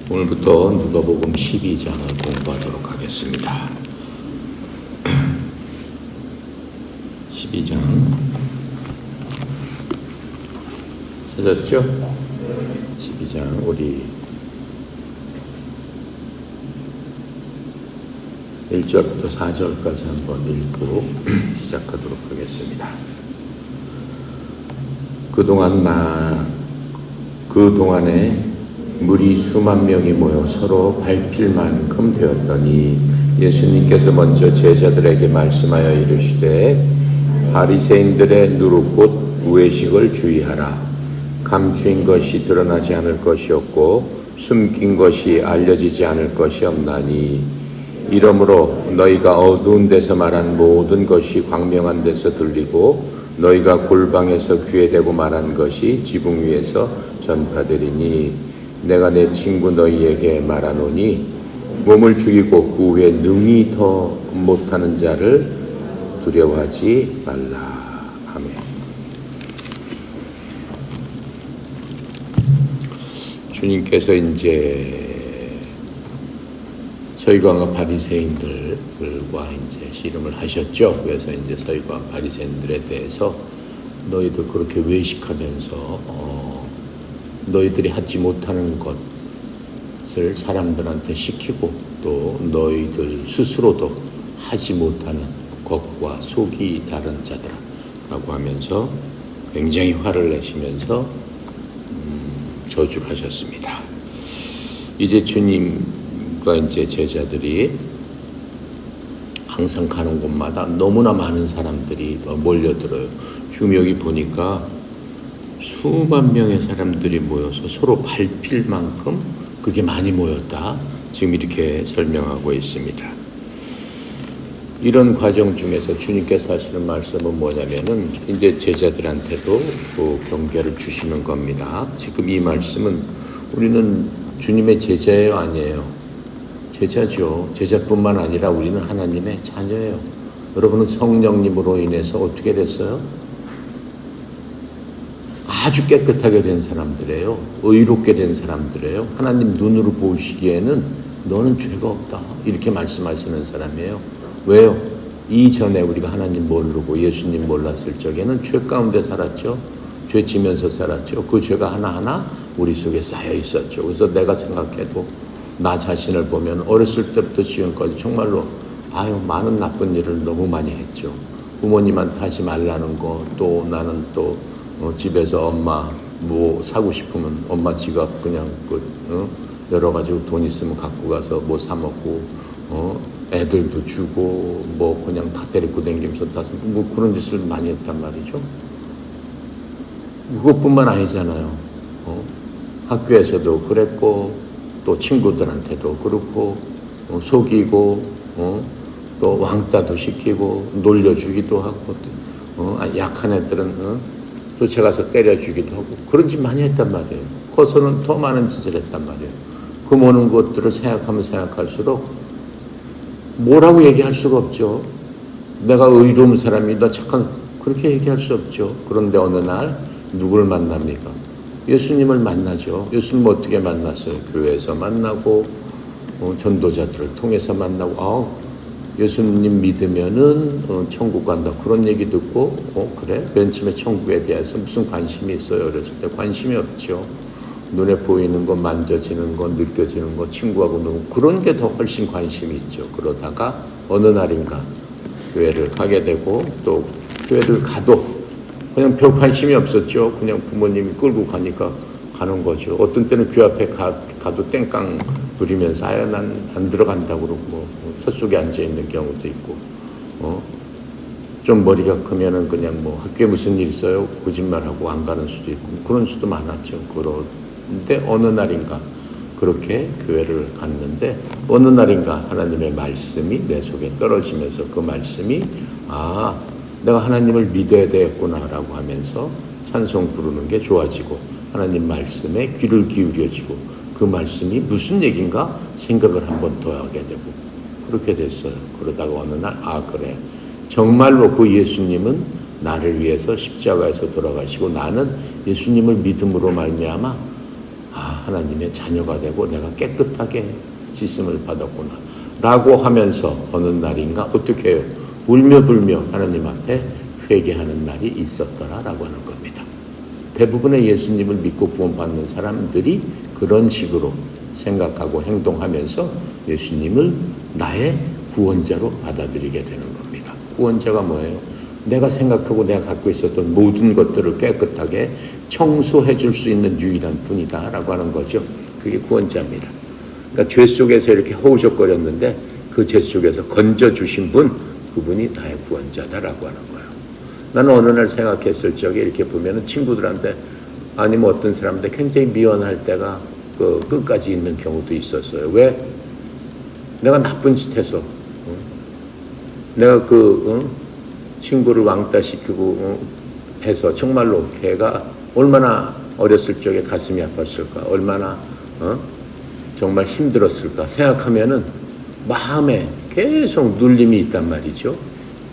오늘부터 누가복음 12장을 공부하도록 하겠습니다. 12장 찾았죠? 12장 우리 1절부터 4절까지 한번 읽고 시작하도록 하겠습니다. 그동안에 물이 수만 명이 모여 서로 밟힐 만큼 되었더니 예수님께서 먼저 제자들에게 말씀하여 이르시되 바리새인들의 누룩 곧 우회식을 주의하라. 감추인 것이 드러나지 않을 것이 없고 숨긴 것이 알려지지 않을 것이 없나니 이러므로 너희가 어두운 데서 말한 모든 것이 광명한 데서 들리고 너희가 골방에서 귀에 대고 말한 것이 지붕 위에서 전파되리니 내가 내 친구 너희에게 말하노니 몸을 죽이고 그 후에 능히 더 못하는 자를 두려워하지 말라. 아멘. 주님께서 이제 서기관과 바리새인들과 이제 씨름을 하셨죠. 그래서 이제 서기관 바리새인들에 대해서 너희들 그렇게 외식하면서 너희들이 하지 못하는 것을 사람들한테 시키고 또 너희들 스스로도 하지 못하는 것과 속이 다른 자들아 라고 하면서 굉장히 화를 내시면서 저주를 하셨습니다. 이제 주님과 이제 제자들이 항상 가는 곳마다 너무나 많은 사람들이 몰려들어요. 지금 여기 보니까 수만 명의 사람들이 모여서 서로 밟힐 만큼 그게 많이 모였다. 지금 이렇게 설명하고 있습니다. 이런 과정 중에서 주님께서 하시는 말씀은 뭐냐면은 이제 제자들한테도 그 경계를 주시는 겁니다. 지금 이 말씀은 우리는 주님의 제자예요, 아니에요? 제자죠. 제자뿐만 아니라 우리는 하나님의 자녀예요. 여러분은 성령님으로 인해서 어떻게 됐어요? 아주 깨끗하게 된 사람들이에요. 의롭게 된 사람들이에요. 하나님 눈으로 보시기에는 너는 죄가 없다. 이렇게 말씀하시는 사람이에요. 왜요? 이전에 우리가 하나님 모르고 예수님 몰랐을 적에는 죄 가운데 살았죠. 죄 지면서 살았죠. 그 죄가 하나하나 우리 속에 쌓여 있었죠. 그래서 내가 생각해도 나 자신을 보면 어렸을 때부터 지금까지 정말로 많은 나쁜 일을 너무 많이 했죠. 부모님한테 하지 말라는 거, 또 나는 또 집에서 엄마 뭐 사고 싶으면 엄마 지갑 그냥 여러 가지 돈 있으면 갖고 가서 뭐 사 먹고 애들도 주고 뭐 그냥 다 데리고 다니면서 뭐 그런 짓을 많이 했단 말이죠. 그것뿐만 아니잖아요. 학교에서도 그랬고 또 친구들한테도 그렇고 속이고 또 왕따도 시키고 놀려주기도 하고 약한 애들은 쫓아가서 때려주기도 하고 그런 짓 많이 했단 말이에요. 커서는 더 많은 짓을 했단 말이에요. 그 모든 것들을 생각하면 생각할수록 뭐라고 얘기할 수가 없죠. 내가 의로운 사람이다 착한 그렇게 얘기할 수 없죠. 그런데 어느 날 누구를 만납니까? 예수님을 만나죠. 예수님 어떻게 만났어요? 교회에서 만나고 전도자들을 통해서 만나고 예수님 믿으면은 천국 간다 그런 얘기 듣고 그래? 맨 처음에 천국에 대해서 무슨 관심이 있어요? 어렸을 때 관심이 없죠. 눈에 보이는 거, 만져지는 거, 느껴지는 거, 친구하고 놀고 그런 게 더 훨씬 관심이 있죠. 그러다가 어느 날인가 교회를 가게 되고 또 교회를 가도 그냥 별 관심이 없었죠. 그냥 부모님이 끌고 가니까 가는 거죠. 어떤 때는 교회 앞에 가도 땡깡 부리면서 난 안 들어간다고 그러고 첫 속에 앉아있는 경우도 있고 좀 머리가 크면은 그냥 뭐 학교에 무슨 일 있어요? 거짓말하고 안 가는 수도 있고 그런 수도 많았죠. 그런데 어느 날인가 그렇게 교회를 갔는데 어느 날인가 하나님의 말씀이 내 속에 떨어지면서 그 말씀이 내가 하나님을 믿어야 되겠구나라고 하면서 찬송 부르는 게 좋아지고 하나님 말씀에 귀를 기울여지고 그 말씀이 무슨 얘기인가 생각을 한번 더 하게 되고 그렇게 됐어요. 그러다가 어느 날 그래 정말로 그 예수님은 나를 위해서 십자가에서 돌아가시고 나는 예수님을 믿음으로 말미암아 하나님의 자녀가 되고 내가 깨끗하게 씻음을 받았구나 라고 하면서 어느 날인가 어떻게 해요? 울며불며 하나님 앞에 회개하는 날이 있었더라 라고 하는 겁니다. 대부분의 예수님을 믿고 구원받는 사람들이 그런 식으로 생각하고 행동하면서 예수님을 나의 구원자로 받아들이게 되는 겁니다. 구원자가 뭐예요? 내가 생각하고 내가 갖고 있었던 모든 것들을 깨끗하게 청소해 줄 수 있는 유일한 분이다 라고 하는 거죠. 그게 구원자입니다. 그러니까 죄 속에서 이렇게 허우적거렸는데 그 죄 속에서 건져주신 분, 그분이 나의 구원자다라고 하는 거예요. 나는 어느 날 생각했을 적에 이렇게 보면은 친구들한테 아니면 어떤 사람한테 굉장히 미워할 때가 끝까지 있는 경우도 있었어요. 왜? 내가 나쁜 짓 해서 내가 친구를 왕따시키고 해서 정말로 걔가 얼마나 어렸을 적에 가슴이 아팠을까, 얼마나 정말 힘들었을까 생각하면은 마음에 계속 눌림이 있단 말이죠.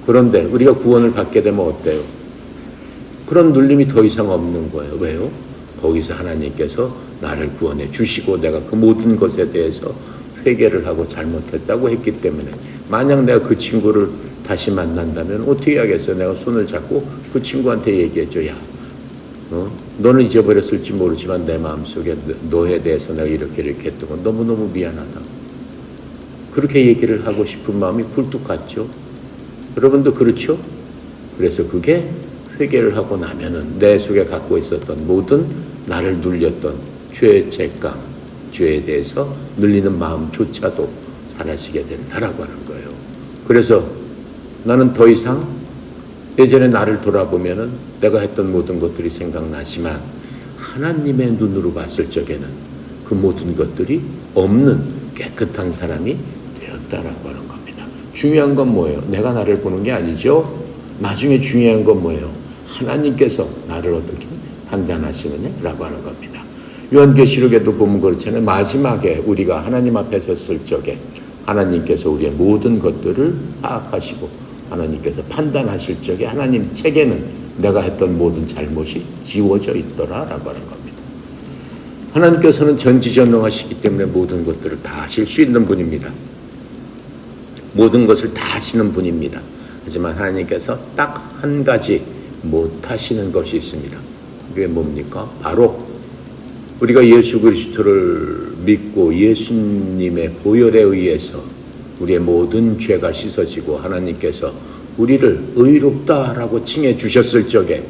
그런데 우리가 구원을 받게 되면 어때요? 그런 눌림이 더 이상 없는 거예요. 왜요? 거기서 하나님께서 나를 구원해 주시고 내가 그 모든 것에 대해서 회개를 하고 잘못했다고 했기 때문에, 만약 내가 그 친구를 다시 만난다면 어떻게 하겠어요? 내가 손을 잡고 그 친구한테 얘기했죠. 야, 너는 잊어버렸을지 모르지만 내 마음속에 너에 대해서 내가 이렇게 했던 건 너무너무 미안하다. 그렇게 얘기를 하고 싶은 마음이 굴뚝 같죠. 여러분도 그렇죠? 그래서 그게 회개를 하고 나면은 내 속에 갖고 있었던 모든 나를 눌렸던 죄의 죄감, 죄에 대해서 눌리는 마음조차도 사라지게 된다라고 하는 거예요. 그래서 나는 더 이상 예전에 나를 돌아보면은 내가 했던 모든 것들이 생각나지만 하나님의 눈으로 봤을 적에는 그 모든 것들이 없는 깨끗한 사람이 되었다라고 하는 겁니다. 중요한 건 뭐예요? 내가 나를 보는 게 아니죠. 나중에 중요한 건 뭐예요? 하나님께서 나를 어떻게 판단하시느냐라고 하는 겁니다. 요한계시록에도 보면 그렇잖아요. 마지막에 우리가 하나님 앞에 섰을 적에 하나님께서 우리의 모든 것들을 파악하시고 하나님께서 판단하실 적에 하나님 책에는 내가 했던 모든 잘못이 지워져 있더라라고 하는 겁니다. 하나님께서는 전지전능하시기 때문에 모든 것들을 다 하실 수 있는 분입니다. 모든 것을 다 하시는 분입니다. 하지만 하나님께서 딱 한 가지 못하시는 것이 있습니다. 그게 뭡니까? 바로 우리가 예수 그리스도를 믿고 예수님의 보혈에 의해서 우리의 모든 죄가 씻어지고 하나님께서 우리를 의롭다라고 칭해 주셨을 적에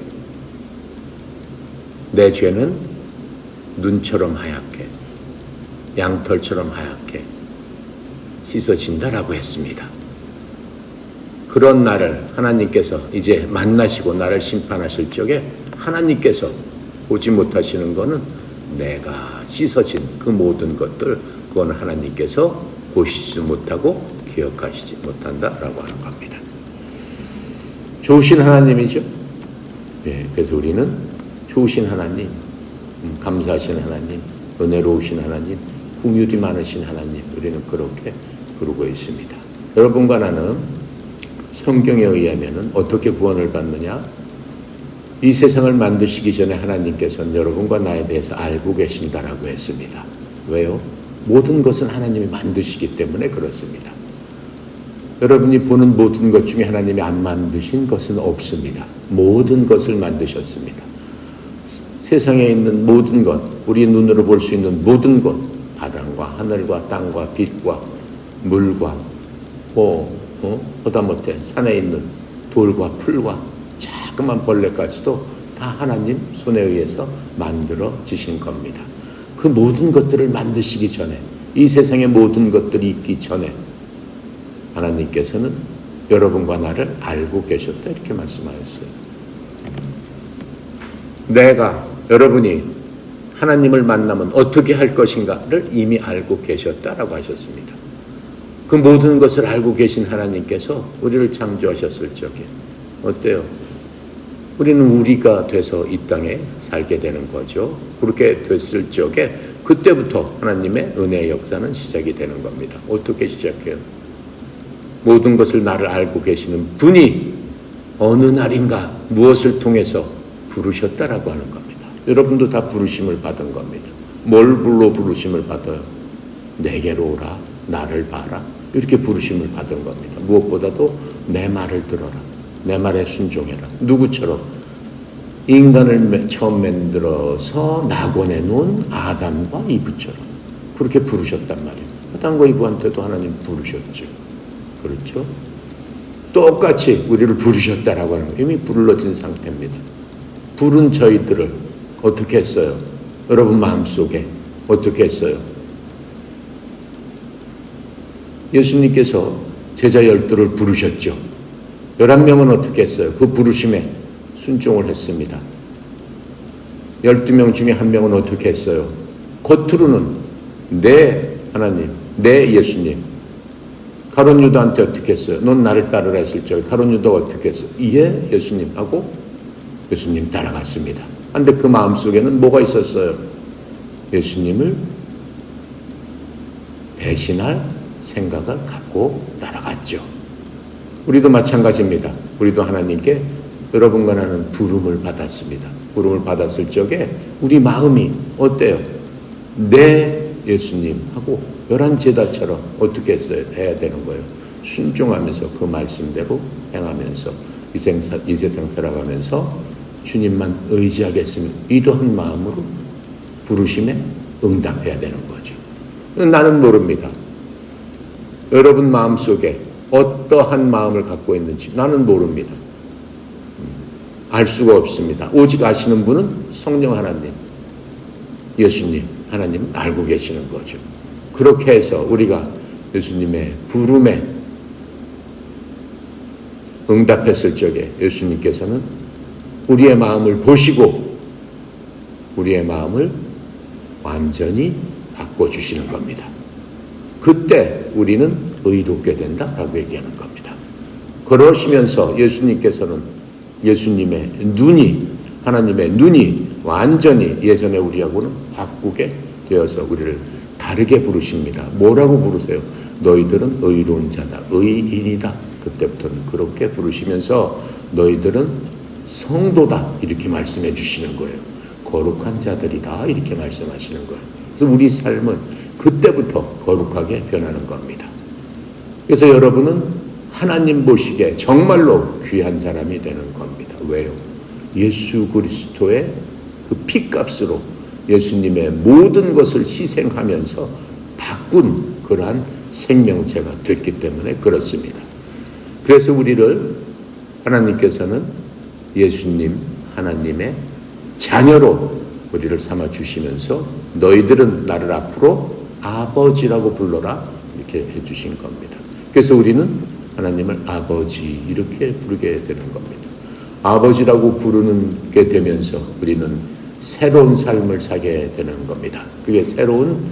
내 죄는 눈처럼 하얗게, 양털처럼 하얗게 씻어진다라고 했습니다. 그런 나를 하나님께서 이제 만나시고 나를 심판하실 적에 하나님께서 보지 못하시는 것은 내가 씻어진 그 모든 것들, 그건 하나님께서 보시지 못하고 기억하시지 못한다라고 하는 겁니다. 좋으신 하나님이죠. 예, 그래서 우리는 좋으신 하나님, 감사하신 하나님, 은혜로우신 하나님, 긍휼이 많으신 하나님, 우리는 그렇게 부르고 있습니다. 여러분과 나는 성경에 의하면 어떻게 구원을 받느냐? 이 세상을 만드시기 전에 하나님께서는 여러분과 나에 대해서 알고 계신다라고 했습니다. 왜요? 모든 것은 하나님이 만드시기 때문에 그렇습니다. 여러분이 보는 모든 것 중에 하나님이 안 만드신 것은 없습니다. 모든 것을 만드셨습니다. 세상에 있는 모든 것, 우리 눈으로 볼 수 있는 모든 것, 바람과 하늘과 땅과 빛과 물과 하다못해 산에 있는 돌과 풀과 자그만 벌레까지도 다 하나님 손에 의해서 만들어지신 겁니다. 그 모든 것들을 만드시기 전에, 이 세상의 모든 것들이 있기 전에 하나님께서는 여러분과 나를 알고 계셨다 이렇게 말씀하셨어요. 여러분이 하나님을 만나면 어떻게 할 것인가를 이미 알고 계셨다라고 하셨습니다. 그 모든 것을 알고 계신 하나님께서 우리를 창조하셨을 적에 어때요? 우리는 우리가 돼서 이 땅에 살게 되는 거죠. 그렇게 됐을 적에 그때부터 하나님의 은혜의 역사는 시작이 되는 겁니다. 어떻게 시작해요? 모든 것을 나를 알고 계시는 분이 어느 날인가 무엇을 통해서 부르셨다라고 하는 겁니다. 여러분도 다 부르심을 받은 겁니다. 뭘 불러 부르심을 받아요? 내게로 오라, 나를 봐라. 이렇게 부르심을 받은 겁니다. 무엇보다도 내 말을 들어라. 내 말에 순종해라. 누구처럼? 인간을 처음 만들어서 낙원에 놓은 아담과 이브처럼 그렇게 부르셨단 말이에요. 아담과 이브한테도 하나님 부르셨죠. 그렇죠? 똑같이 우리를 부르셨다라고 하는 거예요. 이미 불러진 상태입니다. 부른 저희들을 어떻게 했어요? 여러분 마음속에 어떻게 했어요? 예수님께서 제자 12를 부르셨죠. 11명은 어떻게 했어요? 그 부르심에 순종을 했습니다. 12명 중에 한 명은 어떻게 했어요? 겉으로는 네 하나님, 네 예수님. 가룟 유다한테 어떻게 했어요? 넌 나를 따르라 했을 적에 가룟 유다가 어떻게 했어요? 예 예수님 하고 예수님 따라갔습니다. 그런데 그 마음속에는 뭐가 있었어요? 예수님을 배신할 생각을 갖고 따라갔죠. 우리도 마찬가지입니다. 우리도 하나님께 여러분과 나는 부름을 받았습니다. 부름을 받았을 적에 우리 마음이 어때요? 네 예수님 하고 11제자처럼 어떻게 했어요? 해야 되는 거예요. 순종하면서 그 말씀대로 행하면서 이 세상 살아가면서 주님만 의지하겠습니다. 이러한 마음으로 부르심에 응답해야 되는 거죠. 나는 모릅니다. 여러분 마음속에 어떠한 마음을 갖고 있는지 나는 모릅니다. 알 수가 없습니다. 오직 아시는 분은 성령 하나님, 예수님, 하나님은 알고 계시는 거죠. 그렇게 해서 우리가 예수님의 부름에 응답했을 적에 예수님께서는 우리의 마음을 보시고 우리의 마음을 완전히 바꿔주시는 겁니다. 그때 우리는 의롭게 된다라고 얘기하는 겁니다. 그러시면서 예수님께서는 예수님의 눈이 하나님의 눈이 완전히 예전에 우리하고는 바꾸게 되어서 우리를 다르게 부르십니다. 뭐라고 부르세요? 너희들은 의로운 자다. 의인이다. 그때부터는 그렇게 부르시면서 너희들은 성도다. 이렇게 말씀해 주시는 거예요. 거룩한 자들이다. 이렇게 말씀하시는 거예요. 그래서 우리 삶은 그때부터 거룩하게 변하는 겁니다. 그래서 여러분은 하나님 보시기에 정말로 귀한 사람이 되는 겁니다. 왜요? 예수 그리스도의 그 피값으로 예수님의 모든 것을 희생하면서 바꾼 그러한 생명체가 됐기 때문에 그렇습니다. 그래서 우리를 하나님께서는 예수님 하나님의 자녀로 우리를 삼아 주시면서 너희들은 나를 앞으로 아버지라고 불러라 이렇게 해주신 겁니다. 그래서 우리는 하나님을 아버지 이렇게 부르게 되는 겁니다. 아버지라고 부르게 되면서 우리는 새로운 삶을 사게 되는 겁니다. 그게 새로운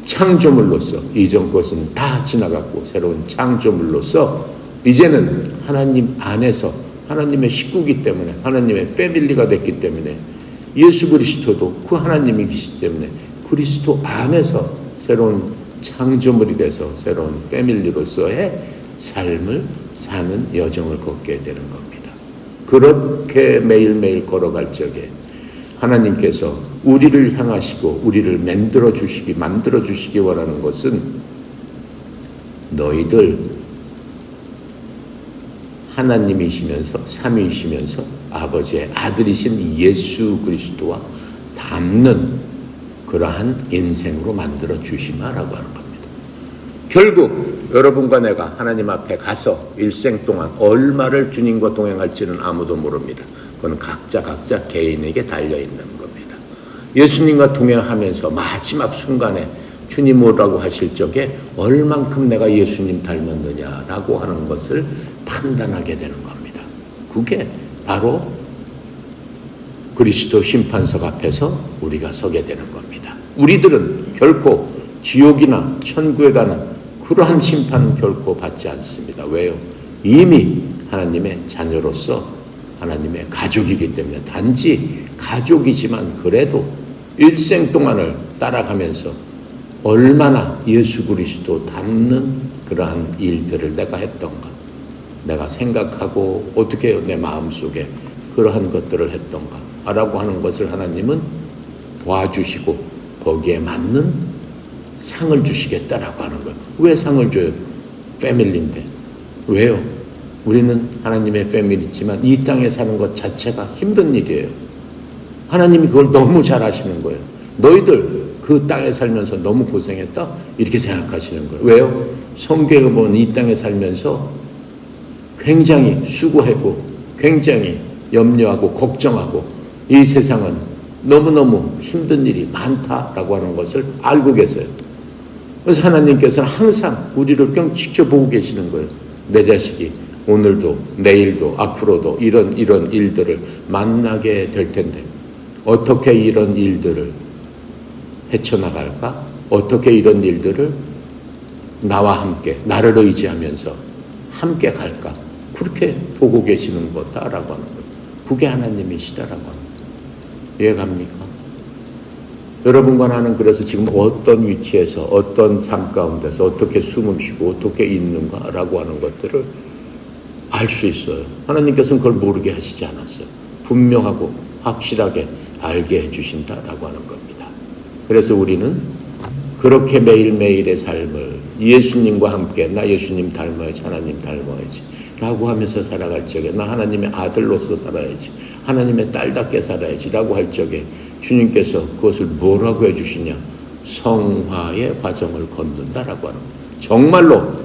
창조물로서 이전 것은 다 지나갔고 새로운 창조물로서 이제는 하나님 안에서 하나님의 식구이기 때문에 하나님의 패밀리가 됐기 때문에 예수 그리스도도 그 하나님이 계시기 때문에 그리스도 안에서 새로운 창조물이 돼서 새로운 패밀리로서의 삶을 사는 여정을 걷게 되는 겁니다. 그렇게 매일매일 걸어갈 적에 하나님께서 우리를 향하시고 우리를 만들어 주시기 원하는 것은 너희들 하나님이시면서 삼위이시면서 아버지의 아들이신 예수 그리스도와 닮는 그러한 인생으로 만들어 주시마라고 하는 겁니다. 결국 여러분과 내가 하나님 앞에 가서 일생 동안 얼마를 주님과 동행할지는 아무도 모릅니다. 그건 각자 개인에게 달려있는 겁니다. 예수님과 동행하면서 마지막 순간에 주님 오라고 하실 적에 얼만큼 내가 예수님 닮았느냐라고 하는 것을 판단하게 되는 겁니다. 그게 바로 그리스도 심판석 앞에서 우리가 서게 되는 겁니다. 우리들은 결코 지옥이나 천국에 가는 그러한 심판은 결코 받지 않습니다. 왜요? 이미 하나님의 자녀로서 하나님의 가족이기 때문에 단지 가족이지만 그래도 일생 동안을 따라가면서 얼마나 예수 그리스도 닮는 그러한 일들을 내가 했던가, 내가 생각하고 어떻게 내 마음속에 그러한 것들을 했던가 라고 하는 것을 하나님은 봐주시고 거기에 맞는 상을 주시겠다라고 하는 거예요. 왜 상을 줘요? 패밀리인데. 왜요? 우리는 하나님의 패밀리지만 이 땅에 사는 것 자체가 힘든 일이에요. 하나님이 그걸 너무 잘 아시는 거예요. 너희들 그 땅에 살면서 너무 고생했다? 이렇게 생각하시는 거예요. 왜요? 성경에 보면 이 땅에 살면서 굉장히 수고하고 굉장히 염려하고 걱정하고 이 세상은 너무너무 힘든 일이 많다라고 하는 것을 알고 계세요. 그래서 하나님께서는 항상 우리를 그냥 지켜보고 계시는 거예요. 내 자식이 오늘도 내일도 앞으로도 이런 일들을 만나게 될 텐데 어떻게 이런 일들을 헤쳐나갈까? 어떻게 이런 일들을 나와 함께 나를 의지하면서 함께 갈까? 그렇게 보고 계시는 거다라고 하는 거예요. 그게 하나님이시다라고 하는 거예요. 이해갑니까? 여러분과 나는 그래서 지금 어떤 위치에서 어떤 삶 가운데서 어떻게 숨을 쉬고 어떻게 있는가라고 하는 것들을 알 수 있어요. 하나님께서는 그걸 모르게 하시지 않았어요. 분명하고 확실하게 알게 해주신다라고 하는 겁니다. 그래서 우리는 그렇게 매일매일의 삶을 예수님과 함께 나 예수님 닮아야지 하나님 닮아야지 라고 하면서 살아갈 적에 나 하나님의 아들로서 살아야지 하나님의 딸답게 살아야지 라고 할 적에 주님께서 그것을 뭐라고 해주시냐 성화의 과정을 걷는다라고 하는 거예요. 정말로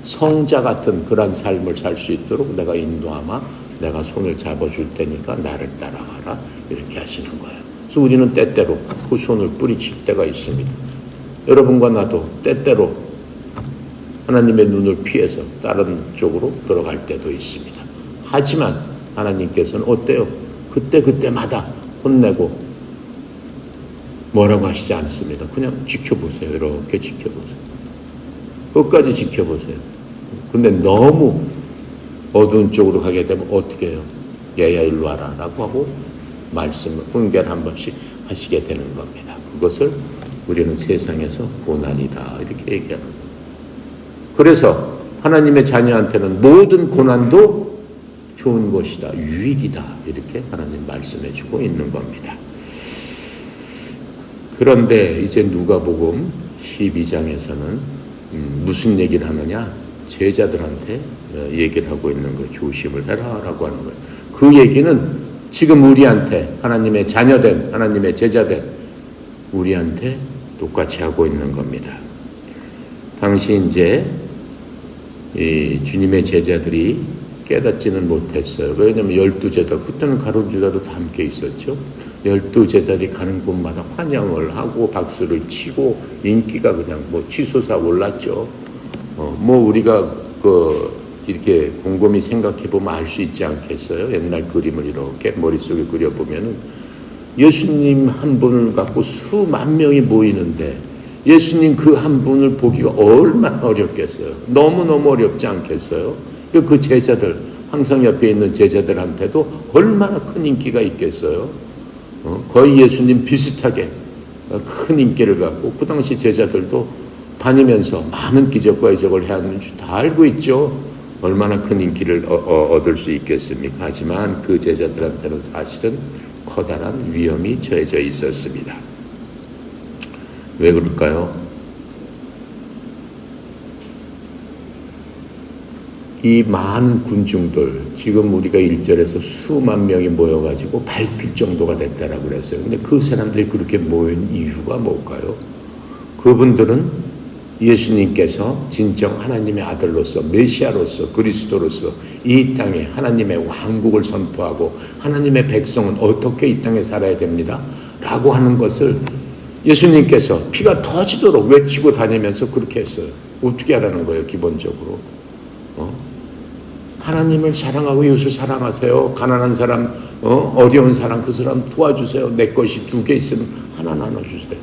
성자 같은 그런 삶을 살 수 있도록 내가 인도하마 내가 손을 잡아줄 테니까 나를 따라가라 이렇게 하시는 거예요. 그래서 우리는 때때로 그 손을 뿌리칠 때가 있습니다. 여러분과 나도 때때로 하나님의 눈을 피해서 다른 쪽으로 들어갈 때도 있습니다. 하지만 하나님께서는 어때요? 그때마다 혼내고 뭐라고 하시지 않습니다. 그냥 지켜보세요. 이렇게 지켜보세요. 끝까지 지켜보세요. 근데 너무 어두운 쪽으로 가게 되면 어떻게 해요? 얘야 일로 와라 라고 하고 말씀을 훈계를 한 번씩 하시게 되는 겁니다. 그것을 우리는 세상에서 고난이다 이렇게 얘기하는 거예요. 그래서 하나님의 자녀한테는 모든 고난도 좋은 것이다, 유익이다 이렇게 하나님 말씀해 주고 있는 겁니다. 그런데 이제 누가복음 12장에서는 무슨 얘기를 하느냐? 제자들한테 얘기를 하고 있는 거예요. 조심을 해라 라고 하는 거예요. 그 얘기는 지금 우리한테 하나님의 자녀된 하나님의 제자된 우리한테 똑같이 하고 있는 겁니다. 당시 이제 이 주님의 제자들이 깨닫지는 못했어요. 왜냐하면 12제자 그때는 가룟유다도 다 함께 있었죠. 12제자들이 가는 곳마다 환영을 하고 박수를 치고 인기가 그냥 치솟아 올랐죠. 우리가 이렇게 곰곰이 생각해 보면 알 수 있지 않겠어요? 옛날 그림을 이렇게 머릿속에 그려보면은 예수님 한 분을 갖고 수만 명이 모이는데 예수님 그 한 분을 보기가 얼마나 어렵겠어요? 너무너무 어렵지 않겠어요? 그 제자들, 항상 옆에 있는 제자들한테도 얼마나 큰 인기가 있겠어요? 거의 예수님 비슷하게 큰 인기를 갖고 그 당시 제자들도 다니면서 많은 기적과 이적을 해왔는 줄 다 알고 있죠. 얼마나 큰 인기를 얻을 수 있겠습니까? 하지만 그 제자들한테는 사실은 커다란 위험이 처해져 있었습니다. 왜 그럴까요? 이 많은 군중들, 지금 우리가 1절에서 수만 명이 모여가지고 밟힐 정도가 됐다라고 그랬어요. 근데 그 사람들이 그렇게 모인 이유가 뭘까요? 그분들은 예수님께서 진정 하나님의 아들로서 메시아로서 그리스도로서 이 땅에 하나님의 왕국을 선포하고 하나님의 백성은 어떻게 이 땅에 살아야 됩니다 라고 하는 것을 예수님께서 피가 터지도록 외치고 다니면서 그렇게 했어요. 어떻게 하라는 거예요? 기본적으로 하나님을 사랑하고 이웃을 사랑하세요. 가난한 사람 어려운 사람 그 사람 도와주세요. 내 것이 2개 있으면 하나 나눠주세요.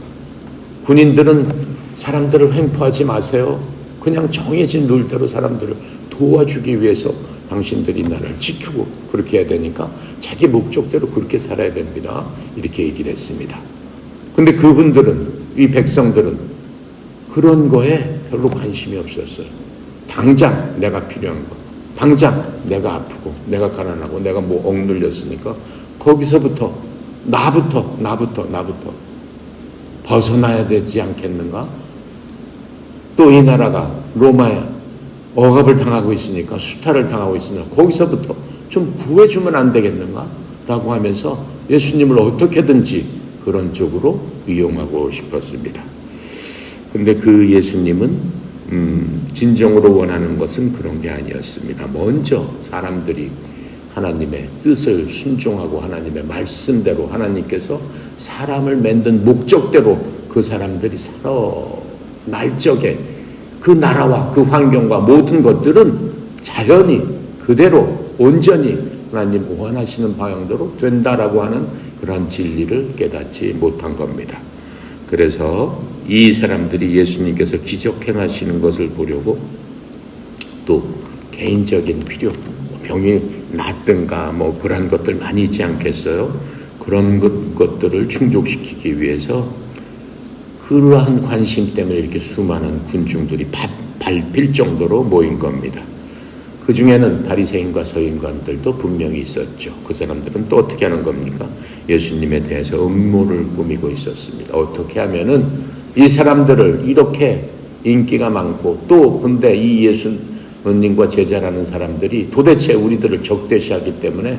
군인들은 사람들을 횡포하지 마세요. 그냥 정해진 룰대로 사람들을 도와주기 위해서 당신들이 나를 지키고 그렇게 해야 되니까 자기 목적대로 그렇게 살아야 됩니다. 이렇게 얘기를 했습니다. 근데 그분들은, 이 백성들은 그런 거에 별로 관심이 없었어요. 당장 내가 필요한 거, 당장 내가 아프고 내가 가난하고 내가 억눌렸으니까 거기서부터 나부터 벗어나야 되지 않겠는가? 또 이 나라가 로마에 억압을 당하고 있으니까, 수탈을 당하고 있으니까 거기서부터 좀 구해주면 안 되겠는가? 라고 하면서 예수님을 어떻게든지 그런 쪽으로 이용하고 싶었습니다. 근데 그 예수님은 진정으로 원하는 것은 그런 게 아니었습니다. 먼저 사람들이 하나님의 뜻을 순종하고 하나님의 말씀대로, 하나님께서 사람을 만든 목적대로 그 사람들이 살아 날적에 그 나라와 그 환경과 모든 것들은 자연히 그대로 온전히 하나님 원하시는 방향대로 된다라고 하는 그런 진리를 깨닫지 못한 겁니다. 그래서 이 사람들이 예수님께서 기적 행하시는 것을 보려고 또 개인적인 필요, 병이 낫든가 뭐 그런 것들 많이 있지 않겠어요? 그런 것들을 충족시키기 위해서 그러한 관심 때문에 이렇게 수많은 군중들이 밟힐 정도로 모인 겁니다. 그 중에는 바리새인과 서인관들도 분명히 있었죠. 그 사람들은 또 어떻게 하는 겁니까? 예수님에 대해서 음모를 꾸미고 있었습니다. 어떻게 하면은 이 사람들을 이렇게 인기가 많고 또 근데 이 예수님과 제자라는 사람들이 도대체 우리들을 적대시하기 때문에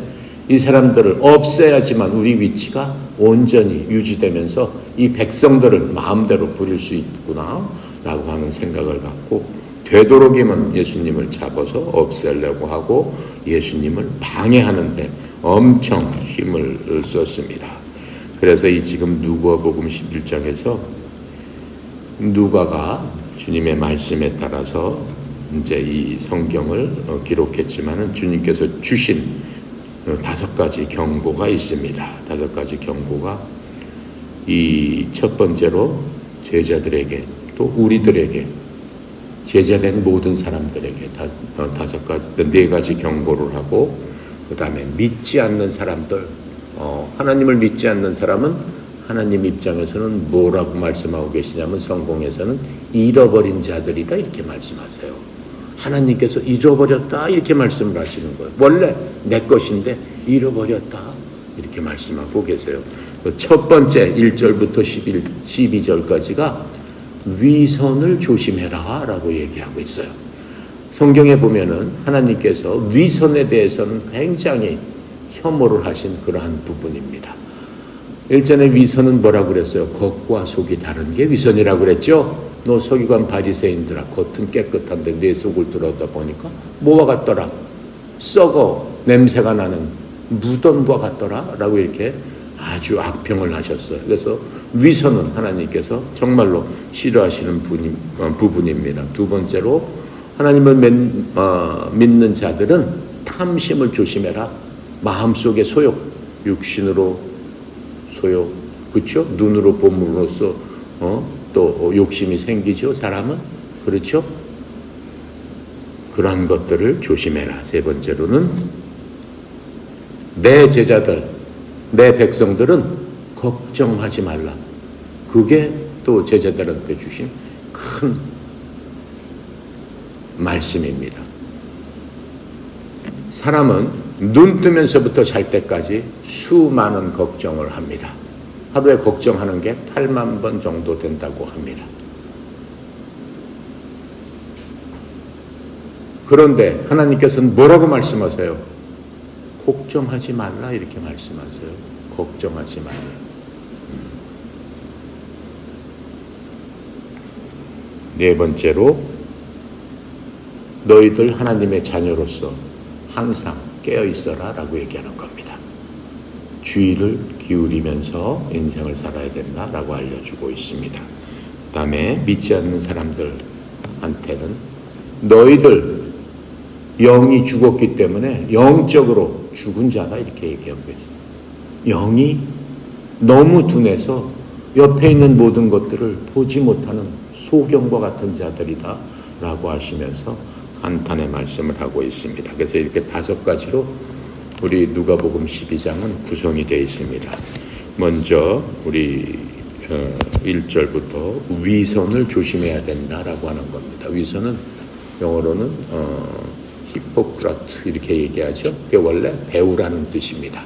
이 사람들을 없애야지만 우리 위치가 온전히 유지되면서 이 백성들을 마음대로 부릴 수 있구나 라고 하는 생각을 갖고 되도록이면 예수님을 잡아서 없애려고 하고 예수님을 방해하는 데 엄청 힘을 썼습니다. 그래서 이 지금 누가복음 11장에서 누가가 주님의 말씀에 따라서 이제 이 성경을 기록했지만은 주님께서 주신 5가지 경고가 있습니다. 5가지 경고가 이 첫 번째로 제자들에게 또 우리들에게 제자된 모든 사람들에게 4가지 경고를 하고 그 다음에 믿지 않는 사람들 하나님을 믿지 않는 사람은 하나님 입장에서는 뭐라고 말씀하고 계시냐면 성경에서는 잃어버린 자들이다 이렇게 말씀하세요. 하나님께서 잃어버렸다 이렇게 말씀을 하시는 거예요. 원래 내 것인데 잃어버렸다 이렇게 말씀하고 계세요. 첫 번째 1절부터 12절까지가 위선을 조심해라 라고 얘기하고 있어요. 성경에 보면은 하나님께서 위선에 대해서는 굉장히 혐오를 하신 그러한 부분입니다. 일전에 위선은 뭐라고 그랬어요? 겉과 속이 다른 게 위선이라고 그랬죠? 너 서기관 바리새인들아 겉은 깨끗한데 내 속을 들여다 보니까 뭐와 같더라? 썩어 냄새가 나는 무덤과 같더라 라고 이렇게 아주 악평을 하셨어요. 그래서 위선은 하나님께서 정말로 싫어하시는 부분입니다. 두 번째로 하나님을 믿는 자들은 탐심을 조심해라. 마음속의 소욕, 육신으로 소욕, 그렇죠? 눈으로 봄으로써 또 욕심이 생기죠. 사람은 그렇죠? 그러한 것들을 조심해라. 세 번째로는 내 제자들, 내 백성들은 걱정하지 말라. 그게 또 제자들한테 주신 큰 말씀입니다. 사람은 눈 뜨면서부터 잘 때까지 수많은 걱정을 합니다. 하루에 걱정하는 게 8만 번 정도 된다고 합니다. 그런데 하나님께서는 뭐라고 말씀하세요? 걱정하지 말라 이렇게 말씀하세요. 걱정하지 말라. 네 번째로 너희들 하나님의 자녀로서 항상 깨어있어라 라고 얘기하는 겁니다. 주의를 기울이면서 인생을 살아야 된다라고 알려주고 있습니다. 그 다음에 믿지 않는 사람들한테는 너희들 영이 죽었기 때문에 영적으로 죽은 자다 이렇게 얘기하고 있습니다. 영이 너무 둔해서 옆에 있는 모든 것들을 보지 못하는 소경과 같은 자들이다 라고 하시면서 한탄의 말씀을 하고 있습니다. 그래서 이렇게 5가지로 우리 누가복음 12장은 구성이 되어 있습니다. 먼저 우리 1절부터 위선을 조심해야 된다라고 하는 겁니다. 위선은 영어로는 히포크라트 이렇게 얘기하죠. 그게 원래 배우라는 뜻입니다.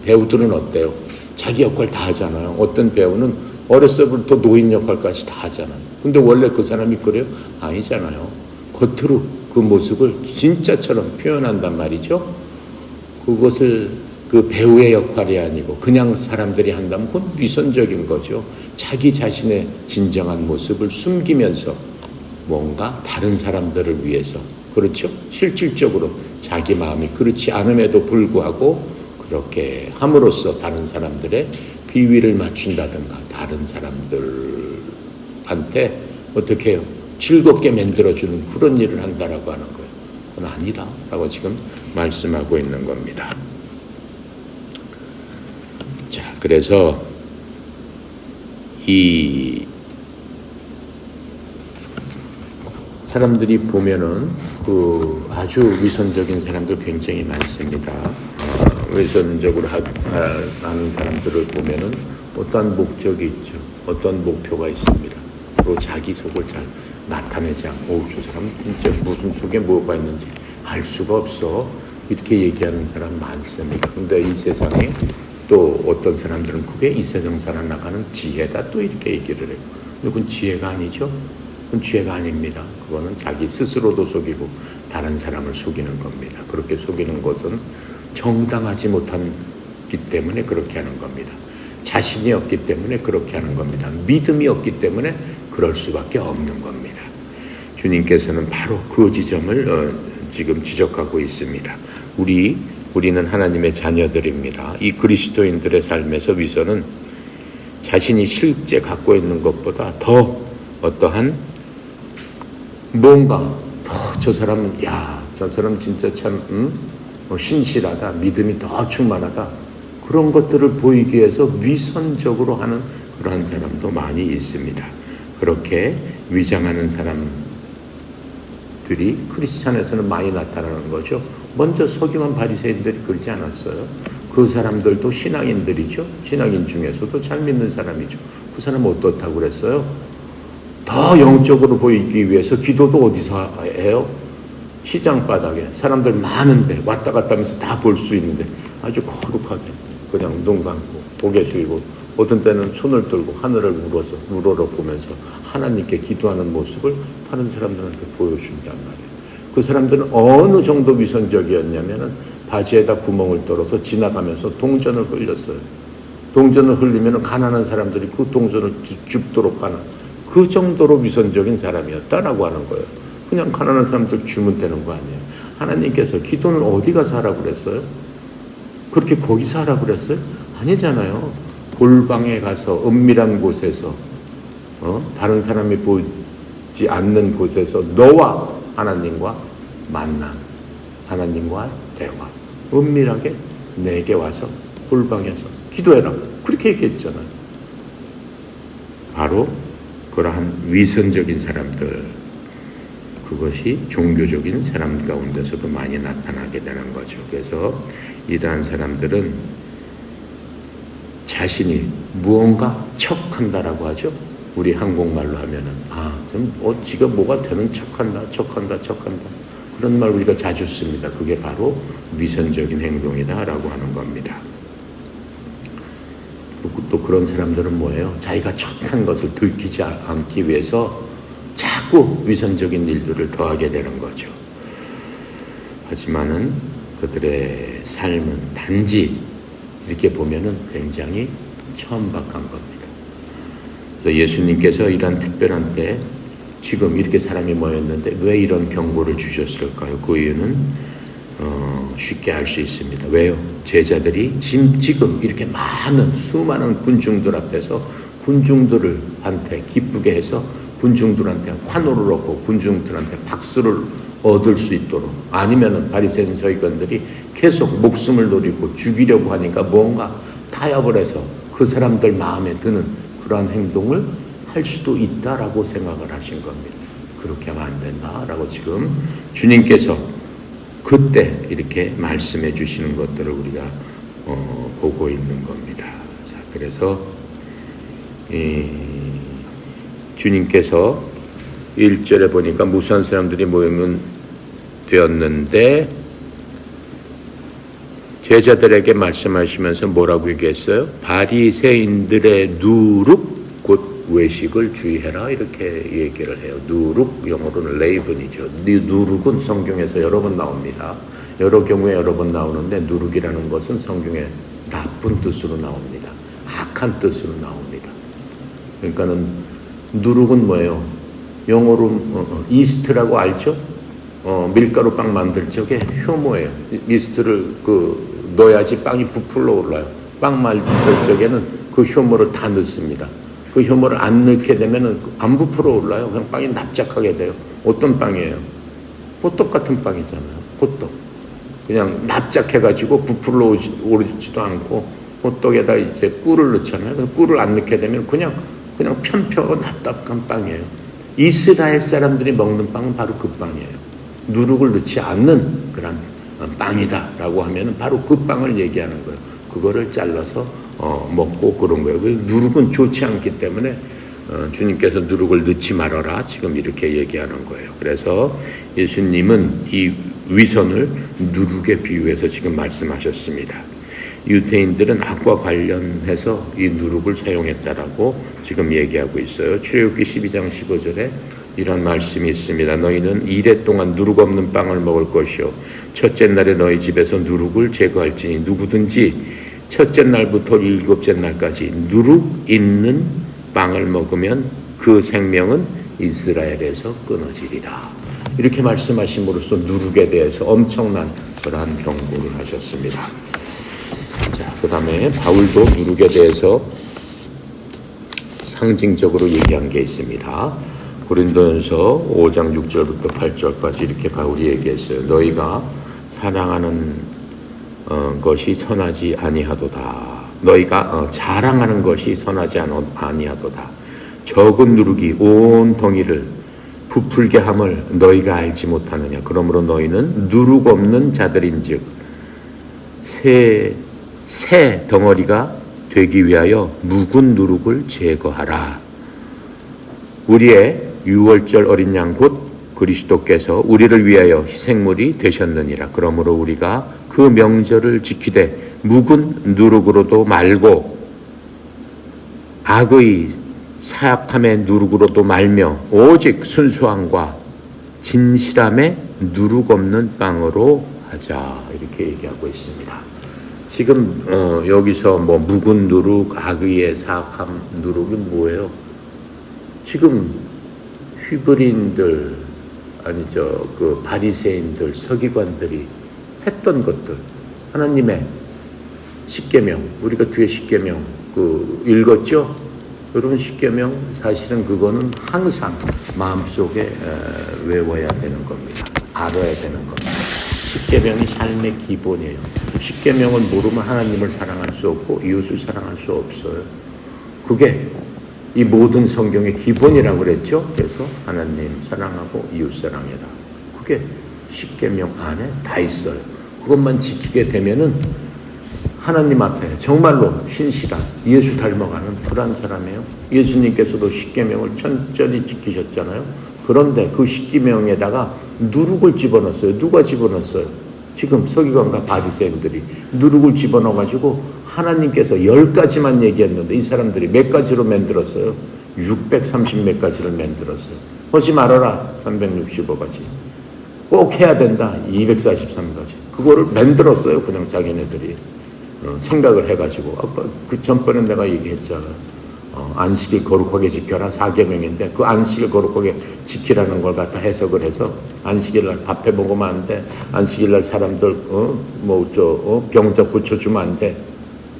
배우들은 어때요? 자기 역할 다 하잖아요. 어떤 배우는 어렸을 때부터 노인 역할까지 다 하잖아요. 근데 원래 그 사람이 그래요? 아니잖아요. 겉으로 그 모습을 진짜처럼 표현한단 말이죠. 그것을 그 배우의 역할이 아니고 그냥 사람들이 한다면 그건 위선적인 거죠. 자기 자신의 진정한 모습을 숨기면서 뭔가 다른 사람들을 위해서, 그렇죠? 실질적으로 자기 마음이 그렇지 않음에도 불구하고 그렇게 함으로써 다른 사람들의 비위를 맞춘다든가 다른 사람들한테 어떻게 해요? 즐겁게 만들어주는 그런 일을 한다라고 하는 거예요. 그건 아니다 라고 지금 말씀하고 있는 겁니다. 자, 그래서 이 사람들이 보면은 그 아주 위선적인 사람들 굉장히 많습니다. 위선적으로 하는 사람들을 보면은 어떤 목적이 있죠. 어떤 목표가 있습니다. 그리고 자기 속을 잘 나타내지 않고 저 사람 진짜 무슨 속에 뭐가 있는지 알 수가 없어. 이렇게 얘기하는 사람 많습니다. 근데 이 세상에 또 어떤 사람들은 그게 이 세상 살아나가는 지혜다 또 이렇게 얘기를 해요. 근데 그건 지혜가 아니죠. 그건 지혜가 아닙니다. 그거는 자기 스스로도 속이고 다른 사람을 속이는 겁니다. 그렇게 속이는 것은 정당하지 못하기 때문에 그렇게 하는 겁니다. 자신이 없기 때문에 그렇게 하는 겁니다. 믿음이 없기 때문에 그럴 수밖에 없는 겁니다. 주님께서는 바로 그 지점을 지금 지적하고 있습니다. 우리는 하나님의 자녀들입니다. 이 그리스도인들의 삶에서 위선은 자신이 실제 갖고 있는 것보다 더 어떠한 뭔가 더 저 사람은 저 사람 진짜 참 신실하다, 믿음이 더 충만하다, 그런 것들을 보이기 위해서 위선적으로 하는 그러한 사람도 많이 있습니다. 그렇게 위장하는 사람들이 크리스찬에서는 많이 나타나는 거죠. 먼저 서기관 바리새인들이 그러지 않았어요. 그 사람들도 신앙인들이죠. 신앙인 중에서도 잘 믿는 사람이죠. 그 사람은 어떻다고 그랬어요? 더 영적으로 보이기 위해서 기도도 어디서 해요? 시장 바닥에 사람들 많은데 왔다 갔다 하면서 다 볼 수 있는데 아주 거룩하게 그냥 눈 감고 고개 숙이고 어떤 때는 손을 들고 하늘을 우러러 보면서 하나님께 기도하는 모습을 다른 사람들한테 보여준단 말이에요. 그 사람들은 어느 정도 위선적이었냐면은 바지에다 구멍을 뚫어서 지나가면서 동전을 흘렸어요. 동전을 흘리면 가난한 사람들이 그 동전을 줍도록 하는 그 정도로 위선적인 사람이었다라고 하는 거예요. 그냥 가난한 사람들 주면 되는 거 아니에요. 하나님께서 기도는 어디 가서 하라고 그랬어요? 그렇게 거기서 하라고 그랬어요? 아니잖아요. 골방에 가서 은밀한 곳에서 다른 사람이 보지 않는 곳에서 너와 하나님과 만남, 하나님과 대화, 은밀하게 내게 와서 골방에서 기도해라. 그렇게 얘기했잖아요. 바로 그러한 위선적인 사람들, 그것이 종교적인 사람 가운데서도 많이 나타나게 되는 거죠. 그래서 이러한 사람들은 자신이 무언가 척한다라고 하죠. 우리 한국말로 하면은 지가 뭐가 되는 척한다. 그런 말 우리가 자주 씁니다. 그게 바로 위선적인 행동이다라고 하는 겁니다. 또 그런 사람들은 뭐예요? 자기가 척한 것을 들키지 않기 위해서 자꾸 위선적인 일들을 더하게 되는 거죠. 하지만은 그들의 삶은 단지 이렇게 보면은 굉장히 천박한 겁니다. 그래서 예수님께서 이런 특별한 때 지금 이렇게 사람이 모였는데 왜 이런 경고를 주셨을까요? 그 이유는 쉽게 알 수 있습니다. 왜요? 제자들이 지금 이렇게 수많은 군중들 앞에서 군중들한테 기쁘게 해서 군중들한테 환호를 얻고 군중들한테 박수를 얻을 수 있도록, 아니면은 바리새인 서기관들이 계속 목숨을 노리고 죽이려고 하니까 뭔가 타협을 해서 그 사람들 마음에 드는 그러한 행동을 할 수도 있다라고 생각을 하신 겁니다. 그렇게 하면 안 된다라고 지금 주님께서 그때 이렇게 말씀해 주시는 것들을 우리가 보고 있는 겁니다. 자, 그래서 주님께서 1절에 보니까 무수한 사람들이 모이면 되었는데 제자들에게 말씀하시면서 뭐라고 얘기했어요? 바리새인들의 누룩 곧 외식을 주의해라 이렇게 얘기를 해요. 누룩 영어로는 레이븐이죠. 누룩은 성경에서 여러 번 나옵니다. 여러 경우에 여러 번 나오는데 누룩이라는 것은 성경에 나쁜 뜻으로 나옵니다. 악한 뜻으로 나옵니다. 그러니까는 누룩은 뭐예요? 영어로 이스트라고 알죠? 밀가루 빵 만들 적에 효모예요. 이스트를 넣어야지 빵이 부풀러 올라요. 빵 만들 적에는 그 효모를 다 넣습니다. 그 효모를 안 넣게 되면은 안 부풀어 올라요. 그냥 빵이 납작하게 돼요. 어떤 빵이에요? 호떡 같은 빵이잖아요. 호떡. 그냥 납작해가지고 부풀러 오르지도 않고 호떡에다 이제 꿀을 넣잖아요. 꿀을 안 넣게 되면 그냥 편펴고 납작한 빵이에요. 이스라엘 사람들이 먹는 빵은 바로 그 빵이에요. 누룩을 넣지 않는 그런 빵이다라고 하면은 바로 그 빵을 얘기하는 거예요. 그거를 잘라서 먹고 그런 거예요. 누룩은 좋지 않기 때문에 주님께서 누룩을 넣지 말아라 지금 이렇게 얘기하는 거예요. 그래서 예수님은 이 위선을 누룩에 비유해서 지금 말씀하셨습니다. 유대인들은 악과 관련해서 이 누룩을 사용했다라고 지금 얘기하고 있어요. 출애굽기 12장 15절에 이런 말씀이 있습니다. 너희는 이레 동안 누룩 없는 빵을 먹을 것이요 첫째 날에 너희 집에서 누룩을 제거할지니 누구든지 첫째 날부터 일곱째 날까지 누룩 있는 빵을 먹으면 그 생명은 이스라엘에서 끊어지리라. 이렇게 말씀하심으로써 누룩에 대해서 엄청난 그러한 경고를 하셨습니다. 자, 그 다음에 바울도 누룩에 대해서 상징적으로 얘기한 게 있습니다. 고린도전서 5장 6절부터 8절까지 이렇게 바울이 얘기했어요. 너희가 사랑하는 것이 선하지 아니하도다. 너희가 자랑하는 것이 선하지 아니하도다. 적은 누룩이 온 덩이를 부풀게 함을 너희가 알지 못하느냐. 그러므로 너희는 누룩 없는 자들인즉 새 덩어리가 되기 위하여 묵은 누룩을 제거하라. 우리의 유월절 어린 양 곧 그리스도께서 우리를 위하여 희생물이 되셨느니라. 그러므로 우리가 그 명절을 지키되 묵은 누룩으로도 말고 악의 사악함의 누룩으로도 말며 오직 순수함과 진실함의 누룩 없는 빵으로 하자. 이렇게 얘기하고 있습니다. 지금 여기서 뭐 묵은 누룩, 악의의 사악함 누룩이 뭐예요? 지금 휘브리인들 아니죠 그 바리새인들 서기관들이 했던 것들 하나님의 십계명 우리가 뒤에 십계명 읽었죠? 여러분 십계명 사실은 그거는 항상 마음속에 외워야 되는 겁니다. 알아야 되는 겁니다. 십계명이 삶의 기본이에요. 십계명을 모르면 하나님을 사랑할 수 없고 이웃을 사랑할 수 없어요. 그게 이 모든 성경의 기본이라고 그랬죠. 그래서 하나님 사랑하고 이웃 사랑해라. 그게 십계명 안에 다 있어요. 그것만 지키게 되면은 하나님 앞에 정말로 신실한 예수 닮아가는 그런 사람이에요. 예수님께서도 십계명을 천천히 지키셨잖아요. 그런데 그 십계명에다가 누룩을 집어넣었어요. 누가 집어넣었어요? 지금 서기관과 바리새인들이 누룩을 집어넣어가지고 하나님께서 10가지만 얘기했는데 이 사람들이 몇 가지로 만들었어요? 630 몇 가지를 만들었어요. 하지 말아라 365가지. 꼭 해야 된다 243가지. 그거를 만들었어요. 그냥 자기네들이 생각을 해가지고 아까 그 전번에 내가 얘기했잖아요. 안식일 거룩하게 지켜라 4계명인데 그 안식일 거룩하게 지키라는 걸 갖다 해석을 해서 안식일날 밥해 먹으면 안 돼. 안식일날 사람들 병자 고쳐주면 안 돼.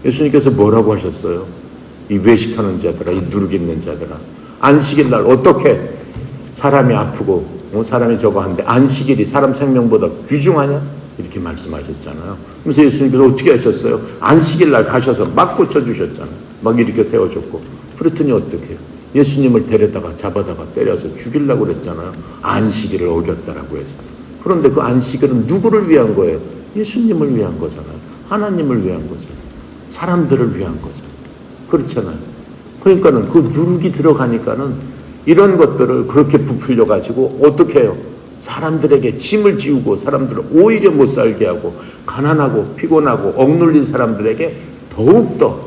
예수님께서 뭐라고 하셨어요? 이 외식하는 자들아, 이 누룩 있는 자들아. 안식일날 어떻게 사람이 아프고 사람이 저거 한데 안식일이 사람 생명보다 귀중하냐? 이렇게 말씀하셨잖아요. 그래서 예수님께서 어떻게 하셨어요? 안식일날 가셔서 막 고쳐주셨잖아요. 막 이렇게 세워줬고. 그랬더니 어떻게 해요? 예수님을 데려다가 잡아다가 때려서 죽이려고 그랬잖아요. 안식일을 어겼다라고 해서. 그런데 그 안식일은 누구를 위한 거예요? 예수님을 위한 거잖아요. 하나님을 위한 거잖아요. 사람들을 위한 거잖아요. 그렇잖아요. 그러니까는 그 누룩이 들어가니까는 이런 것들을 그렇게 부풀려가지고 어떻게 해요? 사람들에게 짐을 지우고 사람들을 오히려 못 살게 하고 가난하고 피곤하고 억눌린 사람들에게 더욱더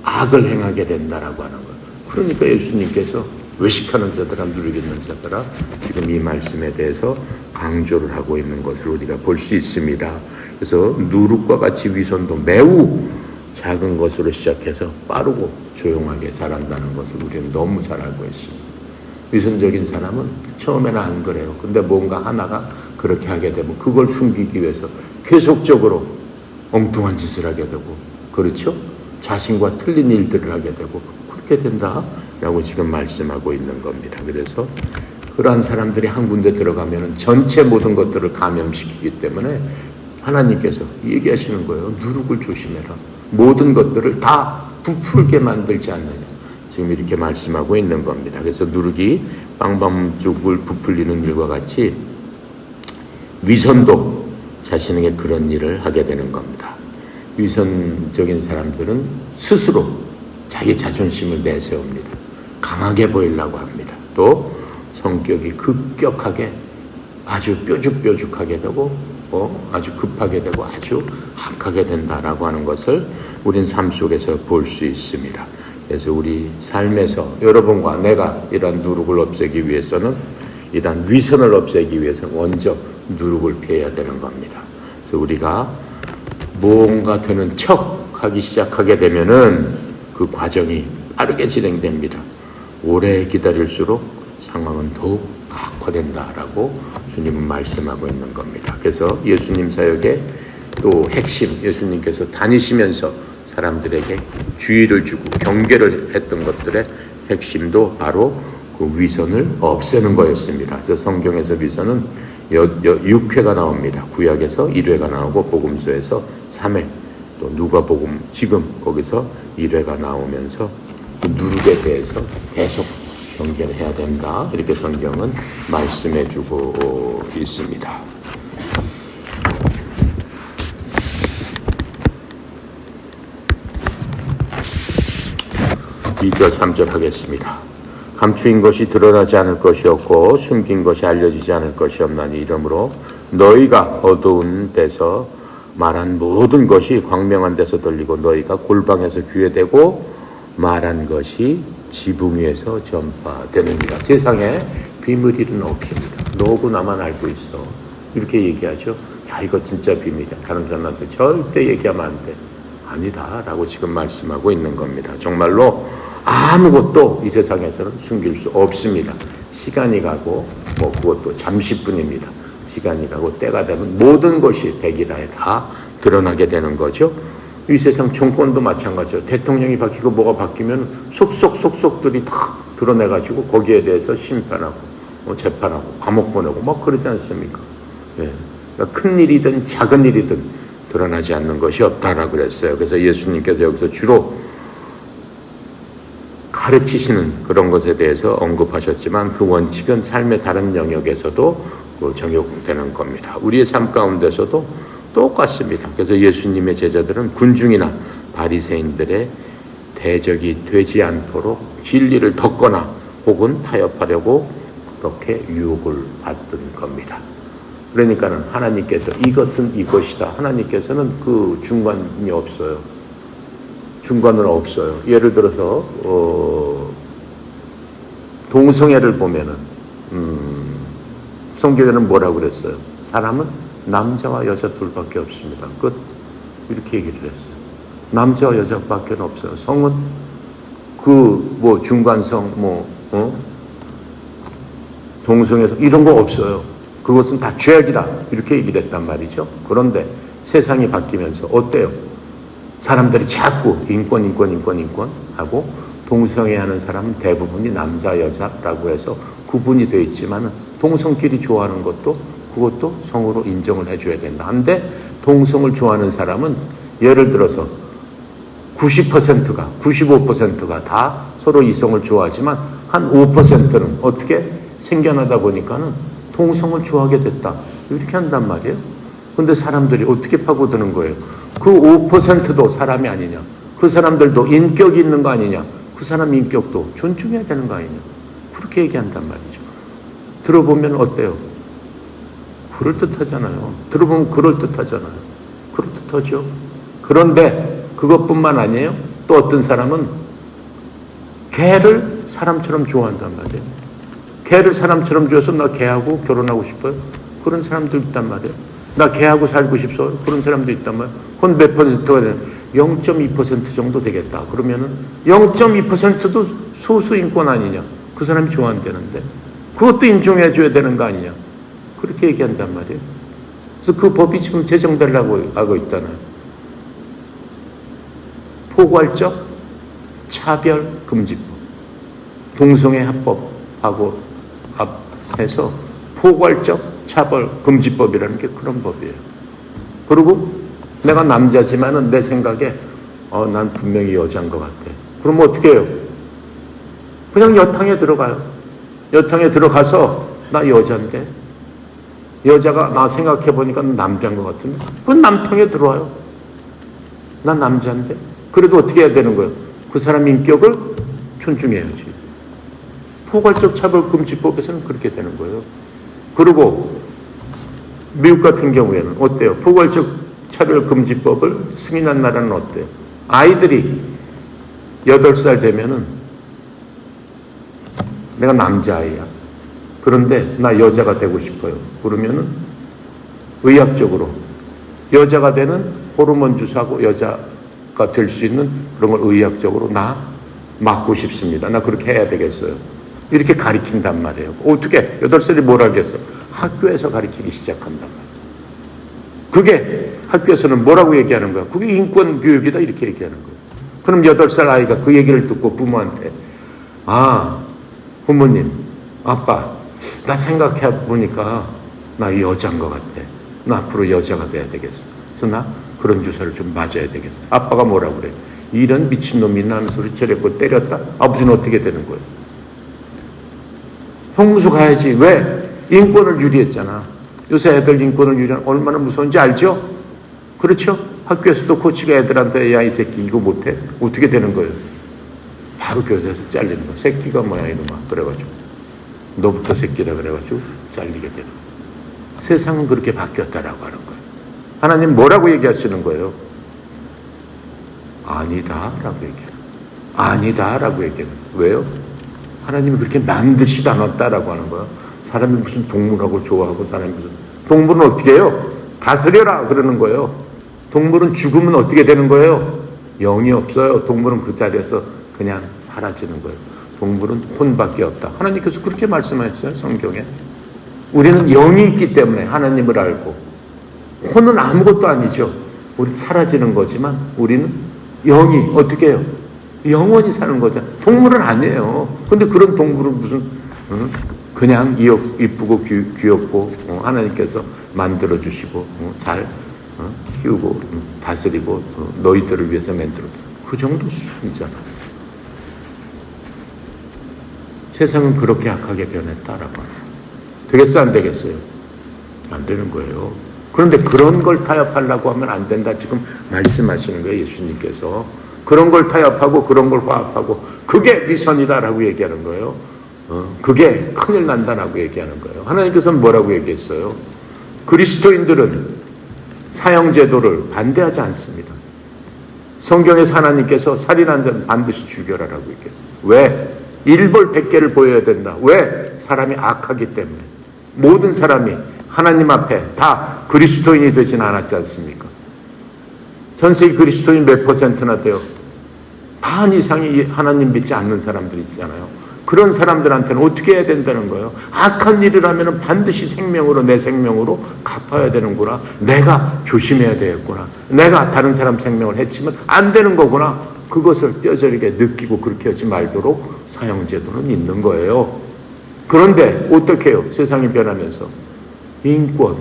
악을 행하게 된다라고 하는 거예요. 그러니까 예수님께서 외식하는 자들아 누룩 있는 자들아 지금 이 말씀에 대해서 강조를 하고 있는 것을 우리가 볼 수 있습니다. 그래서 누룩과 같이 위선도 매우 작은 것으로 시작해서 빠르고 조용하게 자란다는 것을 우리는 너무 잘 알고 있습니다. 위선적인 사람은 처음에는 안 그래요. 근데 뭔가 하나가 그렇게 하게 되면 그걸 숨기기 위해서 계속적으로 엉뚱한 짓을 하게 되고, 그렇죠? 자신과 틀린 일들을 하게 되고 그렇게 된다라고 지금 말씀하고 있는 겁니다. 그래서 그러한 사람들이 한 군데 들어가면 전체 모든 것들을 감염시키기 때문에 하나님께서 얘기하시는 거예요. 누룩을 조심해라. 모든 것들을 다 부풀게 만들지 않느냐. 지금 이렇게 말씀하고 있는 겁니다. 그래서 누룩이 빵방죽을 부풀리는 일과 같이 위선도 자신에게 그런 일을 하게 되는 겁니다. 위선적인 사람들은 스스로 자기 자존심을 내세웁니다. 강하게 보이려고 합니다. 또 성격이 급격하게 아주 뾰족뾰족하게 되고 아주 급하게 되고 아주 악하게 된다라고 하는 것을 우린 삶 속에서 볼 수 있습니다. 그래서 우리 삶에서 여러분과 내가 이러한 누룩을 없애기 위해서는, 이러한 위선을 없애기 위해서는 먼저 누룩을 피해야 되는 겁니다. 그래서 우리가 뭔가 되는 척 하기 시작하게 되면은 그 과정이 빠르게 진행됩니다. 오래 기다릴수록 상황은 더욱 악화된다라고 주님은 말씀하고 있는 겁니다. 그래서 예수님 사역의 또 핵심, 예수님께서 다니시면서 사람들에게 주의를 주고 경계를 했던 것들의 핵심도 바로 그 위선을 없애는 거였습니다. 그래서 성경에서 위선은 6회가 나옵니다. 구약에서 1회가 나오고 복음서에서 3회, 또 누가복음 지금 거기서 1회가 나오면서 그 누룩에 대해서 계속 경계를 해야 된다. 이렇게 성경은 말씀해 주고 있습니다. 2절 3절 하겠습니다. 감추인 것이 드러나지 않을 것이 없고 숨긴 것이 알려지지 않을 것이 없나니 이러므로 너희가 어두운 데서 말한 모든 것이 광명한 데서 들리고 너희가 골방에서 귀에 대고 말한 것이 지붕 위에서 전파되느니라. 세상에 비밀일은 없습니다. 너고 나만 알고 있어. 이렇게 얘기하죠. 야, 이거 진짜 비밀이야. 다른 사람한테 절대 얘기하면 안 돼. 아니다 라고 지금 말씀하고 있는 겁니다. 정말로 아무것도 이 세상에서는 숨길 수 없습니다. 시간이 가고 그것도 잠시뿐입니다. 시간이 가고 때가 되면 모든 것이 백일하에 다 드러나게 되는 거죠. 이 세상 정권도 마찬가지죠. 대통령이 바뀌고 뭐가 바뀌면 속속들이 다 드러내가지고 거기에 대해서 심판하고 재판하고 감옥 보내고 막 그러지 않습니까? 예. 그러니까 큰 일이든 작은 일이든 드러나지 않는 것이 없다라고 그랬어요. 그래서 예수님께서 여기서 주로 가르치시는 그런 것에 대해서 언급하셨지만 그 원칙은 삶의 다른 영역에서도 적용되는 겁니다. 우리의 삶 가운데서도 똑같습니다. 그래서 예수님의 제자들은 군중이나 바리새인들의 대적이 되지 않도록 진리를 덮거나 혹은 타협하려고 그렇게 유혹을 받던 겁니다. 그러니까는 하나님께서 이것은 이것이다. 하나님께서는 그 중간이 없어요. 중간은 없어요. 예를 들어서 동성애를 보면은 성경에는 뭐라고 그랬어요? 사람은 남자와 여자 둘밖에 없습니다. 끝. 이렇게 얘기를 했어요. 남자와 여자밖에 없어요. 성은 중간성 동성애성 이런 거 없어요. 그것은 다 죄악이다. 이렇게 얘기를 했단 말이죠. 그런데 세상이 바뀌면서 어때요? 사람들이 자꾸 인권 하고 동성애하는 사람은 대부분이 남자, 여자라고 해서 구분이 되어 있지만 동성끼리 좋아하는 그것도 성으로 인정을 해줘야 된다. 한데 동성을 좋아하는 사람은 예를 들어서 90%가 95%가 다 서로 이성을 좋아하지만 한 5%는 어떻게 생겨나다 보니까는 동성을 좋아하게 됐다. 이렇게 한단 말이에요. 근데 사람들이 어떻게 파고드는 거예요? 그 5%도 사람이 아니냐? 그 사람들도 인격이 있는 거 아니냐? 그 사람 인격도 존중해야 되는 거 아니냐? 그렇게 얘기한단 말이죠. 들어보면 어때요? 그럴듯하잖아요. 들어보면 그럴듯하잖아요. 그럴듯하죠. 그런데 그것뿐만 아니에요. 또 어떤 사람은 개를 사람처럼 좋아한단 말이에요. 개를 사람처럼 좋아해서 나 개하고 결혼하고 싶어요. 그런 사람도 있단 말이에요. 나 개하고 살고 싶어요. 그런 사람도 있단 말이에요. 그건 몇 퍼센트가 되는? 0.2% 정도 되겠다. 그러면은 0.2%도 소수 인권 아니냐? 그 사람이 좋아한다는데 그것도 인정해줘야 되는 거 아니냐? 그렇게 얘기한단 말이에요. 그래서 그 법이 지금 제정되려고 하고 있잖아요. 포괄적 차별금지법. 동성애 합법하고 합해서 포괄적 차별금지법이라는 게 그런 법이에요. 그리고 내가 남자지만은 내 생각에 난 분명히 여자인 것 같아. 그럼 어떻게 해요? 그냥 여탕에 들어가요. 여탕에 들어가서 나 여자인데 여자가 나 생각해보니까 남자인 것 같은데 그건 남탕에 들어와요. 난 남자인데 그래도 어떻게 해야 되는 거예요? 그 사람 인격을 존중해야지. 포괄적 차별금지법에서는 그렇게 되는 거예요. 그리고 미국 같은 경우에는 어때요? 포괄적 차별금지법을 승인한 나라는 어때요? 아이들이 8살 되면은 내가 남자아이야. 그런데 나 여자가 되고 싶어요. 그러면은 의학적으로 여자가 되는 호르몬 주사하고 여자가 될 수 있는 그런 걸 의학적으로 나 맞고 싶습니다. 나 그렇게 해야 되겠어요. 이렇게 가리킨단 말이에요. 어떻게? 8살이 뭘 알겠어? 학교에서 가리키기 시작한단 말이에요. 그게 학교에서는 뭐라고 얘기하는 거야? 그게 인권 교육이다 이렇게 얘기하는 거예요. 그럼 8살 아이가 그 얘기를 듣고 부모한테 부모님, 아빠, 나 생각해 보니까 나 여자인 것 같아. 나 앞으로 여자가 돼야 되겠어. 그래서 나 그런 주사를 좀 맞아야 되겠어. 아빠가 뭐라고 그래? 이런 미친놈이 나는 소리 저랬고 때렸다? 아버지는 어떻게 되는 거예요? 형무소 가야지. 왜? 인권을 유리했잖아. 요새 애들 인권을 유리하는 얼마나 무서운지 알죠? 그렇죠? 학교에서도 코치가 애들한테 야 이 새끼 이거 못해? 어떻게 되는 거예요? 바로 교사에서 잘리는 거야. 새끼가 뭐야 이놈아. 그래가지고 너부터 새끼라 그래가지고 잘리게 되는 거야. 세상은 그렇게 바뀌었다라고 하는 거예요. 하나님 뭐라고 얘기하시는 거예요? 아니다라고 얘기해요. 아니다라고 얘기해요. 왜요? 하나님이 그렇게 만드시지 않았다라고 하는 거예요. 사람이 무슨 동물하고 좋아하고 사람이 무슨 동물은 어떻게 해요? 다스려라 그러는 거예요. 동물은 죽으면 어떻게 되는 거예요? 영이 없어요. 동물은 그 자리에서 그냥 사라지는 거예요. 동물은 혼밖에 없다. 하나님께서 그렇게 말씀하셨어요. 성경에. 우리는 영이 있기 때문에 하나님을 알고 혼은 아무것도 아니죠. 우리 사라지는 거지만 우리는 영이 어떻게 해요? 영원히 사는 거죠. 동물은 아니에요. 근데 그런 동물은 무슨 그냥 이쁘고 귀엽고 하나님께서 만들어주시고 잘 키우고 다스리고 너희들을 위해서 만들어 그 정도 수준이잖아. 세상은 그렇게 악하게 변했다라고 되겠어 안 되겠어요? 안 되는 거예요. 그런데 그런 걸 타협하려고 하면 안 된다 지금 말씀하시는 거예요. 예수님께서 그런 걸 타협하고 그런 걸 화합하고 그게 네 선이다라고 얘기하는 거예요. 그게 큰일 난다라고 얘기하는 거예요. 하나님께서는 뭐라고 얘기했어요? 그리스도인들은 사형제도를 반대하지 않습니다. 성경에서 하나님께서 살인한 자는 반드시 죽여라라고 얘기했어요. 왜? 일벌 100개를 보여야 된다. 왜? 사람이 악하기 때문에. 모든 사람이 하나님 앞에 다 그리스도인이 되진 않았지 않습니까? 전 세계 그리스도인 몇 %나 돼요? 반 이상이 하나님 믿지 않는 사람들이잖아요. 그런 사람들한테는 어떻게 해야 된다는 거예요? 악한 일을 하면 반드시 생명으로 내 생명으로 갚아야 되는구나. 내가 조심해야 되겠구나. 내가 다른 사람 생명을 해치면 안 되는 거구나. 그것을 뼈저리게 느끼고 그렇게 하지 말도록 사형제도는 있는 거예요. 그런데 어떻게 해요? 세상이 변하면서 인권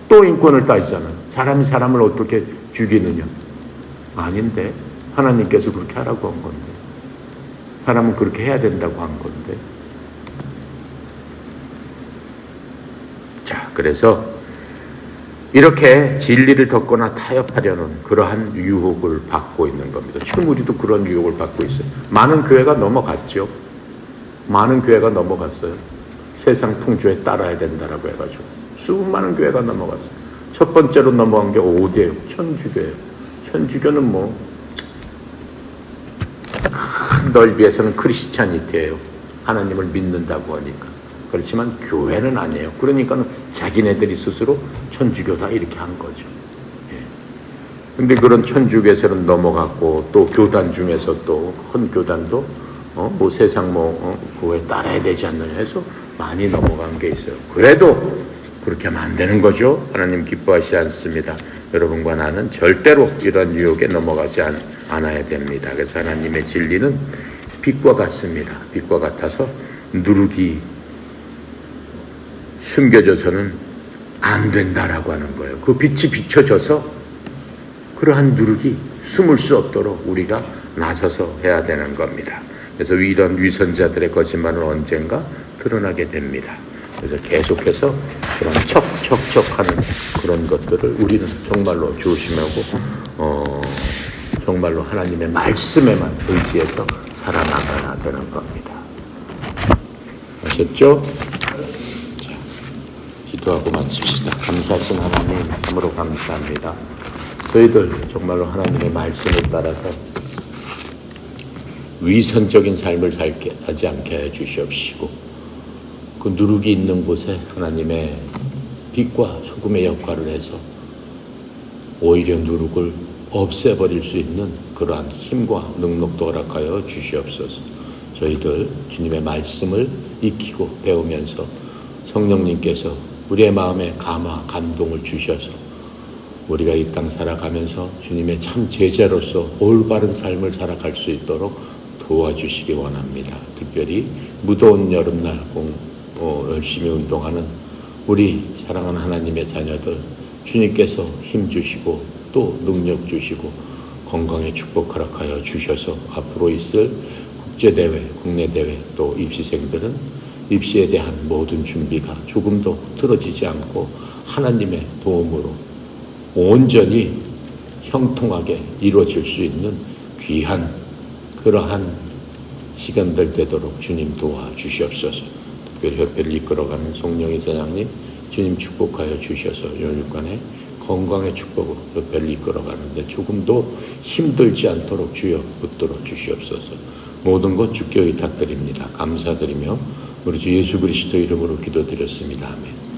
또 인권을 따지잖아요. 사람이 사람을 어떻게 죽이느냐. 아닌데 하나님께서 그렇게 하라고 한 건데 사람은 그렇게 해야 된다고 한 건데. 자, 그래서 이렇게 진리를 덮거나 타협하려는 그러한 유혹을 받고 있는 겁니다. 지금 우리도 그런 유혹을 받고 있어요. 많은 교회가 넘어갔죠. 많은 교회가 넘어갔어요. 세상 풍조에 따라야 된다라고 해가지고 수많은 교회가 넘어갔어요. 첫 번째로 넘어간 게 어디예요? 천주교예요. 천주교는 뭐 큰 큰 넓이에서는 크리스찬이티예요. 하나님을 믿는다고 하니까. 그렇지만 교회는 아니에요. 그러니까 자기네들이 스스로 천주교다 이렇게 한 거죠. 근데 그런 천주교에서는 넘어갔고, 또 교단 중에서 또 큰 교단도 뭐 세상 그거에 따라야 되지 않느냐 해서 많이 넘어간 게 있어요. 그래도 그렇게 하면 안 되는 거죠. 하나님 기뻐하시지 않습니다. 여러분과 나는 절대로 이런 유혹에 넘어가지 않아야 됩니다. 그래서 하나님의 진리는 빛과 같습니다. 빛과 같아서 누룩이 숨겨져서는 안 된다라고 하는 거예요. 그 빛이 비춰져서 그러한 누룩이 숨을 수 없도록 우리가 나서서 해야 되는 겁니다. 그래서 이런 위선자들의 거짓말은 언젠가 드러나게 됩니다. 그래서 계속해서 그런 척척척하는 그런 것들을 우리는 정말로 조심하고 정말로 하나님의 말씀에만 의지해서 살아나가야 되는 겁니다. 아셨죠? 자, 기도하고 마칩시다. 감사하신 하나님 참으로 감사합니다. 저희들 정말로 하나님의 말씀을 따라서 위선적인 삶을 살게 하지 않게 해 주시옵시고, 그 누룩이 있는 곳에 하나님의 빛과 소금의 역할을 해서 오히려 누룩을 없애버릴 수 있는 그러한 힘과 능력도 허락하여 주시옵소서. 저희들 주님의 말씀을 익히고 배우면서 성령님께서 우리의 마음에 감화, 감동을 주셔서 우리가 이 땅 살아가면서 주님의 참 제자로서 올바른 삶을 살아갈 수 있도록 도와주시기 원합니다. 특별히 무더운 여름날 열심히 운동하는 우리 사랑하는 하나님의 자녀들, 주님께서 힘 주시고 또 능력 주시고 건강의 축복 허락하여 주셔서 앞으로 있을 국제대회, 국내대회 또 입시생들은 입시에 대한 모든 준비가 조금도 흐트러지지 않고 하나님의 도움으로 온전히 형통하게 이루어질 수 있는 귀한 그러한 시간들 되도록 주님 도와주시옵소서. 특별히 협회를 이끌어가는 송영희 사장님, 주님 축복하여 주셔서 연육간의 건강의 축복으로 협회를 이끌어가는데 조금도 힘들지 않도록 주여 붙들어 주시옵소서. 모든 것 주께 의탁드립니다. 감사드리며 우리 주 예수 그리스도 이름으로 기도드렸습니다. 아멘.